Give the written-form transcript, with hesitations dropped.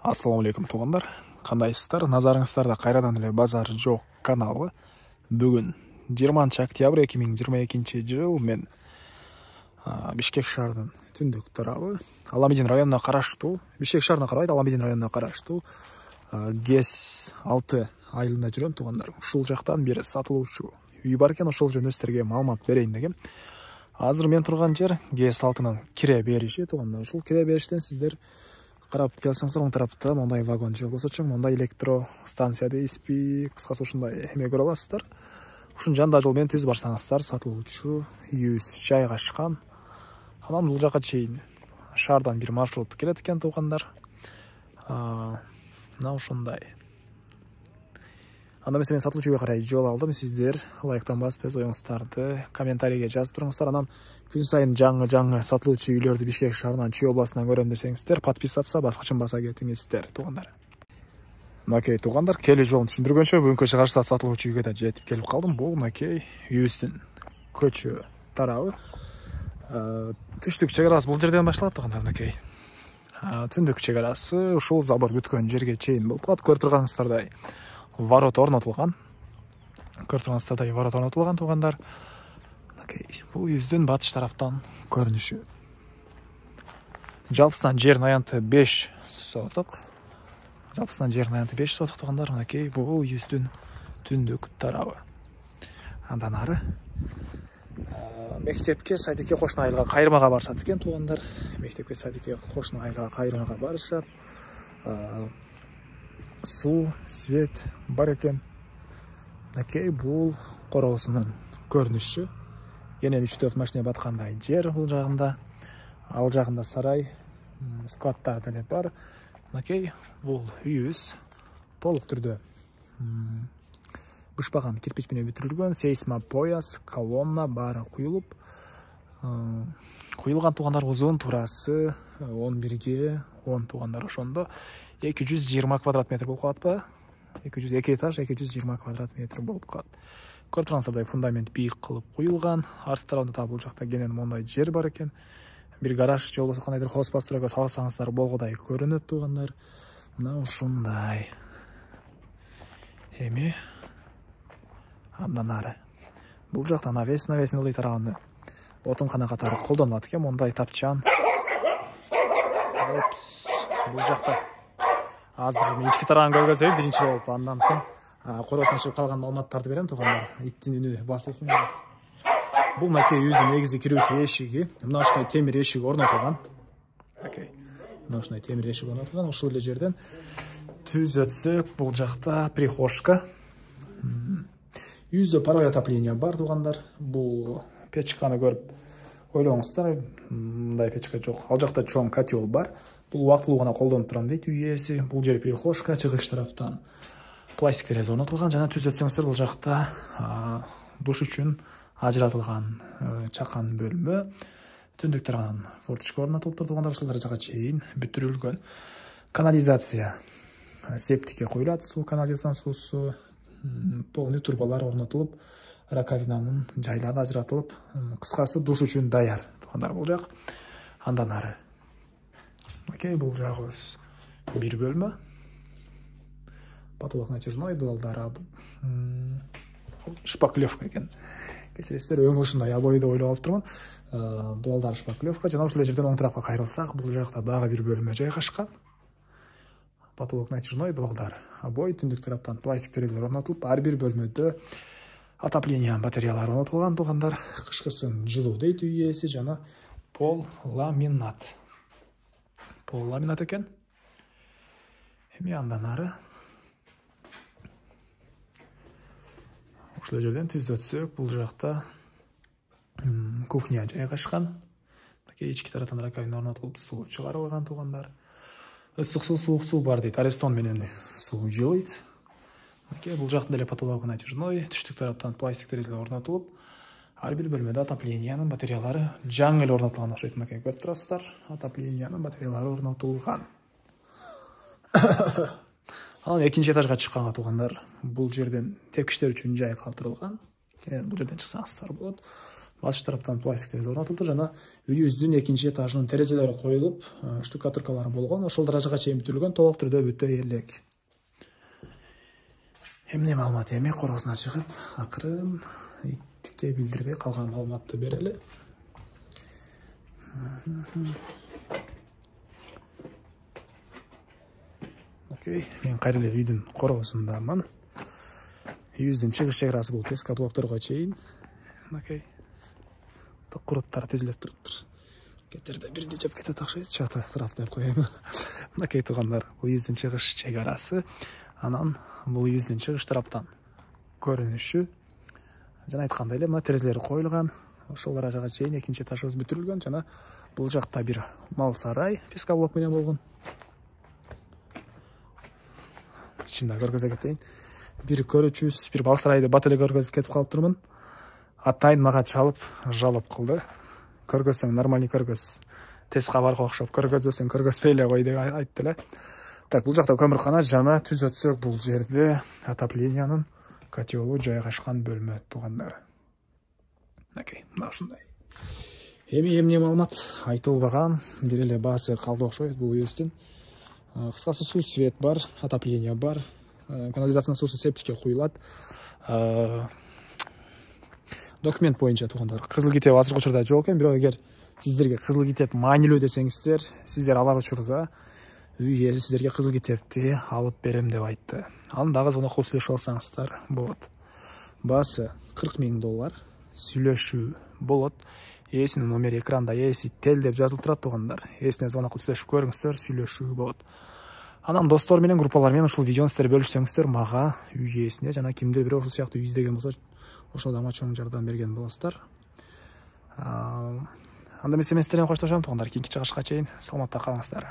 Ассаламу алейкум туугандар, кандайсыздар? Назарыңыздарда кайрадан эле базар жок каналы. Бүгүн 20 октябрь 2022 жыл мен Бишкек шаарынын түндүк тарабы Аламедин районуна караштуу, Бишкек шаарына карабайт, Аламедин районуна караштуу ГЭС 6 айылында жүрөм туугандар. Ушул жактан бери сатылуучу үй бар экен, ошол жөнүндө сиздерге маалымат берейин дегем. Азыр мен турган жер ГЭС 6нын кире бериши туугандар. Ушул кире бериштен сиздер карап келсеңиздер, оң тарапта мондай вагон жол болсо чоң, мондай электро станция дейсизби, кыскасы ушундай эме көрө аласыздар. Ушунун жанында жол менен түз барсаңыздар, сатылуучу үйүбүз жайгашкан. Анан бул жака чейин шаардан бир маршрут келет экен туугандар. Мына ушундай. Анда мен сатылуучу үйгө карай жол алдым. Сиздер лайктан басып, өз оюңуздарды комментарийге жазып туруңуздар. Анан күн сайын жаңы сатылуучу үйлөрдү Бишкек шаарынан, Чүй областынан көрөм десеңиздер, подписаться баскычын баса кетиңиздер туугандар. Мынакей туугандар, келүү жолун түшүндүргөнчө бүгүнкү чыгарышта сатылуучу үйгө да жетип келип калдым. Бул мынакей үйүбүздүн көчө тарабы. Түштүк чек арасы бул жерден башталат туугандар, мынакей. Түндүк чек арасы ушул забор бүткөн жерге чейин болуп калат. Көрүп турганыңыздардай ворот орнотулган. Туугандар. Бул үйүбүздүн батыш тараптан көрүнүшү. Жалпысынан жердин аянты 5 соток. Туугандар, мынакей бул үйүбүздүн түндүк тарабы. Андан ары мектепке, садикке кошуна айылга кайрымага барышат экен туугандар. Мектепке, садикке кошуна айылга кайрымага барышат. Суу, свет бар экен. Мынакей бул короосунун көрүнүшү. Кенен 3-4 машина баткандай жер бул жагында. Ал жагында сарай, складдар деле бар. Мынакей бул үйүбүз толук түрдө бышпаган кирпич менен бүтүрүлгөн, сейсмопояс, колонна баары куюлган туугандар. Узун турасы 11ге 10 туугандар, ошондо 220 квадрат метр болуп калат ба? 202 этаж 220 квадрат метр болуп калат. Көрүп турсаңыздар, фундамент бийик кылып куюлган. Арт тарабында бул жакта кенен мондай жер бар экен. Бир гараж же болбосо кандайдыр хозпостройго салсаңыздар болгодай көрүнөт туугандар. Мына ушундай. Эми андан ары бул жакта навесин ылдый тарабаны отункана катары колдонулат экен, мондай тапчан. Бул жакта азыр ички тарабын көргөзөйүн биринчи болуп, андан соң короосуна чыгып калган маалыматтарды берем туугандар. Иттин үнү басылсын. Бул мынакей үйүбүздүн негизи кирүүчү эшиги. Мына ушундай темир эшик орнотулган. Ушул эле жерден түз өтсөк, бул жакта прихожка. Үйүздө паровой отопление бар туугандар. Бул печканы көрүп ойлоңуздар, мындай печка жок. Ал жакта чоң котел бар. Бул убактылуу гана колдонуп турам дейт үй ээси. Бул жер прихожка, чыгыш тараптан пластик терезе орнотулган. Жана түз өтсөңүздөр, бул жакта душ үчүн ажыратылган чакан бөлмө. Түндүк тарабынан форточка орнотулуп тургандар, ушул жака чейин бүтүрүлгөн. Канализация септикке куюлат, суу, канализациянын суусу, полный турбалар орнотулуп, раковинанын жайлары ажыратылып, кыскасы душ үчүн даяр туугандар бул жак. Андан ары окей, бул жагыбыз бир бөлмө. Потолок натяжной, дуалдары шпаклевка экен. Кечиресиздер, өңү ушундай обойду ойлоп алып турмун. Дуалдар шпаклевка. Жана ушул жерден оң тарапка кайрылсак, бул жакта дагы бир бөлмө жайгашкан. Потолок натяжной, дуалдар обой, түндүк тараптан пластик терезелер орнотулуп, ар бир бөлмөдө отопление батареялары орнотулган туугандар. Кышкысын жылуу дейт үй ээси, жана пол ламинат. Экен. Эми андан ары ушул жерден түз өтсөк, бул жакта кухня жайгашкан. Ички тараптан раковина орнотулуп, суу чыгарылган туугандар. Ысык суу, суук суу бар дейт. Арестон менен суу жылыйт. Бул жакта деле потолок натяжной, түштүк тараптан пластик терезелер орнотулуп, ар бир бөлмөдө отоплениянын батареялары жаңы эле орнотулган окшойт. Мынакей көрүп турасыздар, отоплениянын батареялары орнотулган. Анан экинчи этажга чыкканга туугандар, бул жерден тепкичтер үчүн жай калтырылган. Бул жерден чыксаңыздар болот. башкы тараптан пластик терезе орнотулду жана үйүбүздүн экинчи этажынын терезелери коюлуп, штукатуркалары болгон, ошол даражага чейин бүтүрүлгөн, толук түрдө бүтө элек. Эмне маалымат эми коросуна чыгып, акырын итке билдирбей калган маалыматты берели. Окей, мен кайра эле үйдүн короосундамын. Үйүбүздүн чыгыш чек бул песка блокторго чейин. Окей. Куруттар тизилип туруптур. Кетерде бирди жеп кетет окшойт, чата турат деп коеюн. Окей, туугандар, бул үйүбүздүн чыгыш чек арасы. Анан бул үйүбүздүн чыгыш тараптан көрүнүшү. Жана айткандай эле, мына терезелери коюлган. Ошол даражага чейин экинчи этажыбыз бүтүрүлгөн жана бул жакта бир мал сарай песка блок менен болгон. Ичинде көргөзө кетейин. Бир көрүүчүбүз бир бал сарайды бат эле көргөзүп кетип калыптырмын. Атайын мага чалып, жалоп кылды. Көргөзсөң нормальный көргөз. Тез кабарга окшоп, көргөзбөсөң көргөзбөй эле кой деп айтты эле. Так, бул жакта көмүркана жана түзөтсөк бул жерде отоплениянын котелу жайгашкан бөлмө туугандар. Окей, мына ушундай. Эми эмне маалымат айтылбаган, бир эле баасы калды окшойт бул үйүбүздүн. Кыскасы суу свет бар, отопление бар, канализациянын суусу септикке куюлат. Документ боюнча туугандар, кызыл китеп азыркы учурда жок экен, бирок эгер сиздерге кызыл китеп маанилүү десеңиздер, сиздер алар учурда үй ээси сиздерге кызыл китепти алып берем деп айтты. Аны дагы звонокко сүйлөшүп алсаңыздар болот. Баасы $40,000 сүйлөшүү болот. Ээсинин номери экранда, ээси тел деп жазылып турат туугандар. Ээсине звонокко сүйлөшүп көрүңүздөр, сүйлөшүү болот. Анан достор менен, группалар менен ушул видеону сиздер бөлүшсөңүздөр, мага үй ээсине жана кимдир бирөө ушул сыяктуу үй издеген болсо, ошол дагы чоң жардам берген болосуздар. Анда мен сиздер менен коштошом туугандар. Кийинки чыгышка чейин саламатта калыңыздар.